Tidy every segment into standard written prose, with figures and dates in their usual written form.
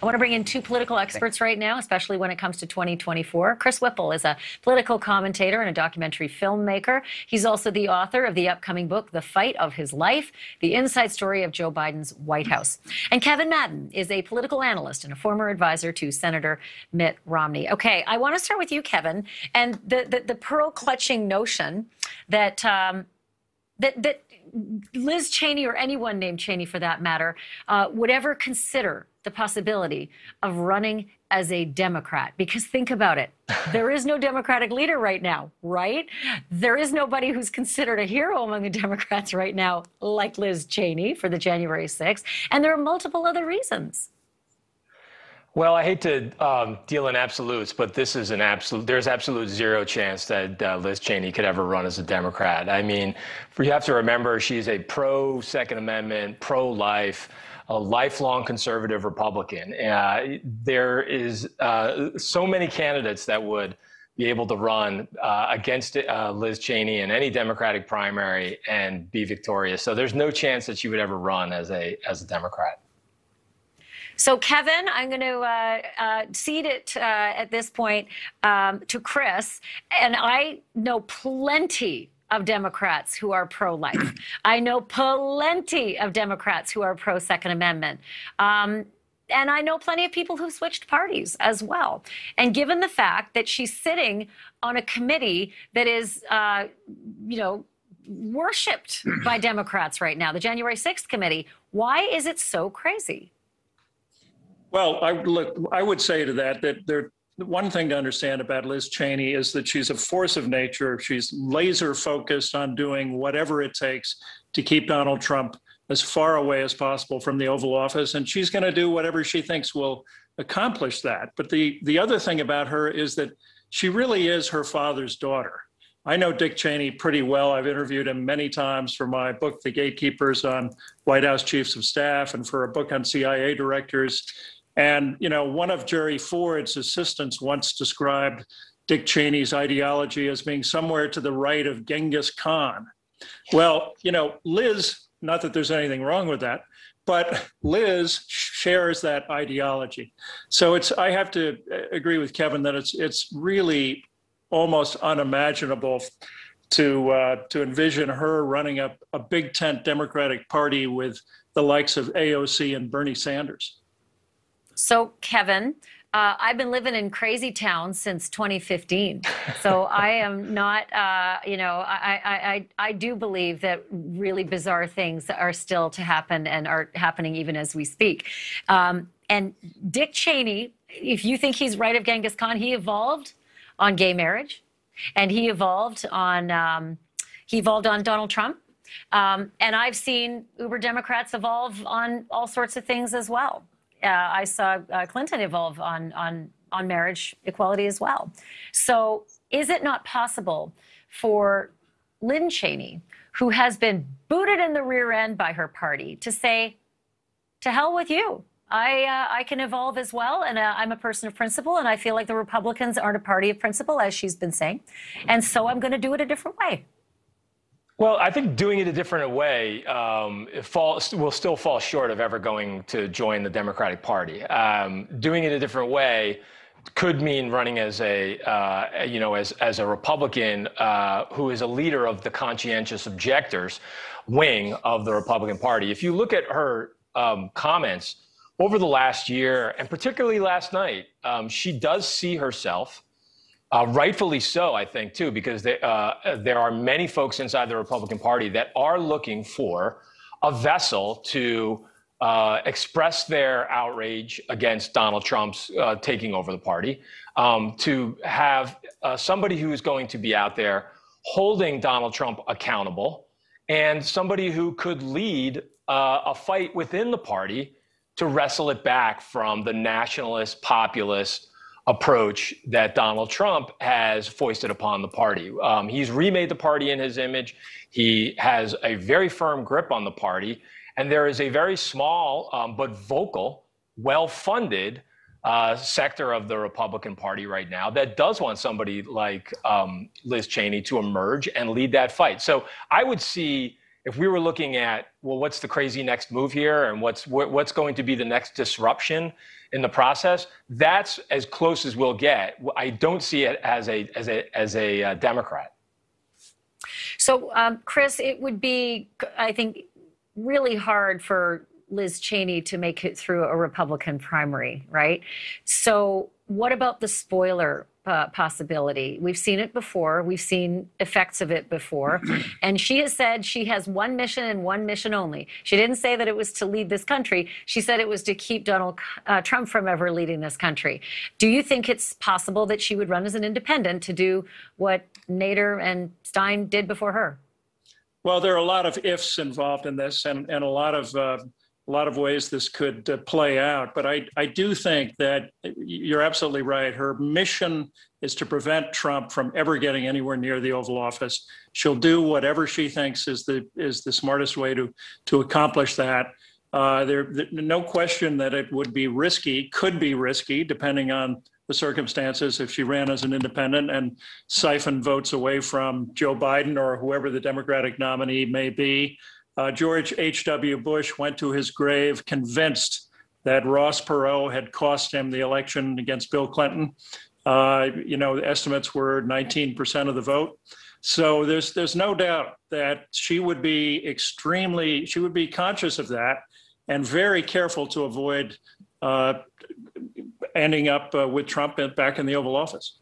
I want to bring in two political experts right now, especially when it comes to 2024. Chris Whipple is a political commentator and a documentary filmmaker. He's also the author of the upcoming book, The Fight of His Life, the inside story of Joe Biden's White House. And Kevin Madden is a political analyst and a former advisor to Senator Mitt Romney. Okay, I want to start with you, Kevin, and the pearl-clutching notion that that Liz Cheney, or anyone named Cheney for that matter, would ever consider the possibility of running as a Democrat. Because think about it. There is no Democratic leader right now, right? There is nobody who's considered a hero among the Democrats right now, like Liz Cheney for the January 6th. And there are multiple other reasons. Well, I hate to deal in absolutes, but this is there's absolute zero chance that Liz Cheney could ever run as a Democrat. I mean, you have to remember she's a pro-Second Amendment, pro-life, a lifelong conservative Republican. There is so many candidates that would be able to run against Liz Cheney in any Democratic primary and be victorious. So there's no chance that she would ever run as a Democrat. So, Kevin, I'm going to cede it at this point to Chris. And I know plenty of Democrats who are pro-life. I know plenty of Democrats who are pro-Second Amendment. And I know plenty of people who switched parties as well. And given the fact that she's sitting on a committee that is, worshipped by Democrats right now, the January 6th committee, why is it so crazy? Well, I would say to that one thing to understand about Liz Cheney is that she's a force of nature. She's laser focused on doing whatever it takes to keep Donald Trump as far away as possible from the Oval Office. And she's going to do whatever she thinks will accomplish that. But the other thing about her is that she really is her father's daughter. I know Dick Cheney pretty well. I've interviewed him many times for my book, The Gatekeepers, on White House Chiefs of Staff, and for a book on CIA directors. And, one of Jerry Ford's assistants once described Dick Cheney's ideology as being somewhere to the right of Genghis Khan. Well, Liz, not that there's anything wrong with that, but Liz shares that ideology. So I have to agree with Kevin that it's really almost unimaginable to envision her running a big tent Democratic Party with the likes of AOC and Bernie Sanders. So, Kevin, I've been living in crazy town since 2015. So I am not, I do believe that really bizarre things are still to happen and are happening even as we speak. And Dick Cheney, if you think he's right of Genghis Khan, he evolved on gay marriage, and he evolved on Donald Trump. And I've seen Uber Democrats evolve on all sorts of things as well. I saw Clinton evolve on marriage equality as well. So is it not possible for Lynn Cheney, who has been booted in the rear end by her party, to say, to hell with you? I can evolve as well, and I'm a person of principle, and I feel like the Republicans aren't a party of principle, as she's been saying, and so I'm going to do it a different way. Well, I think doing it a different way will still fall short of ever going to join the Democratic Party. Doing it a different way could mean running as as a Republican who is a leader of the conscientious objectors wing of the Republican Party. If you look at her comments over the last year, and particularly last night, she does see herself. Rightfully so, I think, too, because there are many folks inside the Republican Party that are looking for a vessel to express their outrage against Donald Trump's taking over the party, to have somebody who is going to be out there holding Donald Trump accountable, and somebody who could lead a fight within the party to wrestle it back from the nationalist, populist approach that Donald Trump has foisted upon the party. He's remade the party in his image. He has a very firm grip on the party. And there is a very small but vocal, well-funded sector of the Republican Party right now that does want somebody like Liz Cheney to emerge and lead that fight. So I would see if we were looking at, well, what's the crazy next move here, and what's going to be the next disruption in the process, that's as close as we'll get. I don't see it as a Democrat. So, Chris, it would be, I think, really hard for Liz Cheney to make it through a Republican primary, right? So what about the spoiler possibility? We've seen it before. We've seen effects of it before. And she has said she has one mission and one mission only. She didn't say that it was to lead this country. She said it was to keep Donald Trump from ever leading this country. Do you think it's possible that she would run as an independent to do what Nader and Stein did before her? Well, there are a lot of ifs involved in this, and a lot of ways this could play out. But I do think that you're absolutely right. Her mission is to prevent Trump from ever getting anywhere near the Oval Office. She'll do whatever she thinks is the smartest way to accomplish that. No question that it would be risky, could be risky, depending on the circumstances, if she ran as an independent and siphoned votes away from Joe Biden or whoever the Democratic nominee may be. George H.W. Bush went to his grave convinced that Ross Perot had cost him the election against Bill Clinton. The estimates were 19% of the vote. So there's no doubt that she would be conscious of that and very careful to avoid ending up with Trump back in the Oval Office.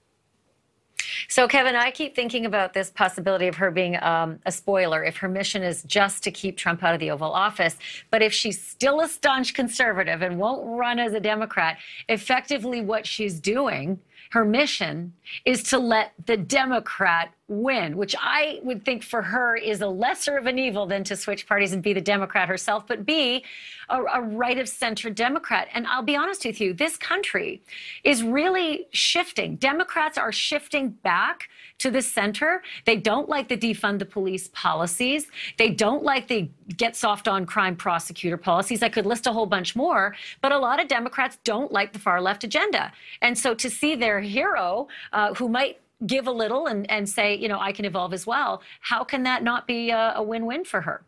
So, Kevin, I keep thinking about this possibility of her being a spoiler if her mission is just to keep Trump out of the Oval Office. But if she's still a staunch conservative and won't run as a Democrat, effectively what she's doing, her mission, is to let the Democrat win, which I would think for her is a lesser of an evil than to switch parties and be the Democrat herself, but be a right-of-center Democrat. And I'll be honest with you, this country is really shifting. Democrats are shifting back to the center. They don't like the defund the police policies. They don't like the get soft on crime prosecutor policies. I could list a whole bunch more, but a lot of Democrats don't like the far left agenda. And so to see their hero, who might give a little and say, I can evolve as well, how can that not be a win-win for her?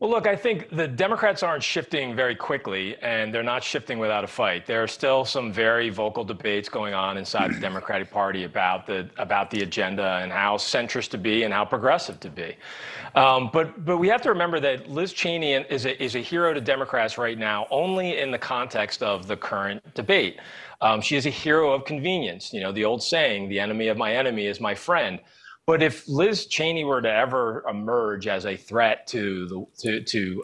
Well, look, I think the Democrats aren't shifting very quickly, and they're not shifting without a fight. There are still some very vocal debates going on inside the Democratic Party about the agenda and how centrist to be and how progressive to be. But we have to remember that Liz Cheney is a hero to Democrats right now only in the context of the current debate. She is a hero of convenience. The old saying, the enemy of my enemy is my friend. But if Liz Cheney were to ever emerge as a threat to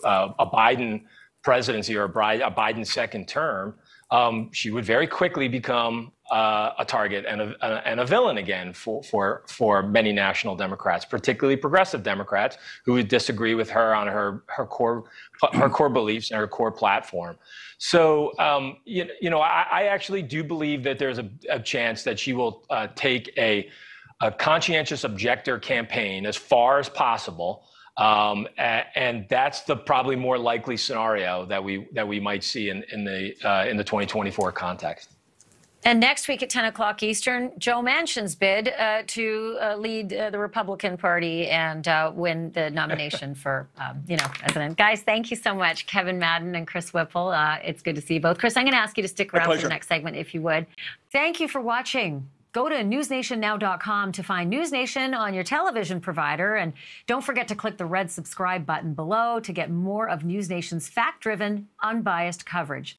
a Biden presidency or a Biden second term, she would very quickly become a target and a villain again for many national Democrats, particularly progressive Democrats who would disagree with her on her core beliefs and her core platform. So, I actually do believe that there's a chance that she will take a conscientious objector campaign as far as possible, and that's the probably more likely scenario that we might see in the 2024 context. And next week at 10 o'clock Eastern, Joe Manchin's bid to lead the Republican Party and win the nomination for, president. Guys, thank you so much, Kevin Madden and Chris Whipple. It's good to see you both. Chris, I'm going to ask you to stick around for the next segment, if you would. Thank you for watching. Go to newsnationnow.com to find News Nation on your television provider. And don't forget to click the red subscribe button below to get more of News Nation's fact-driven, unbiased coverage.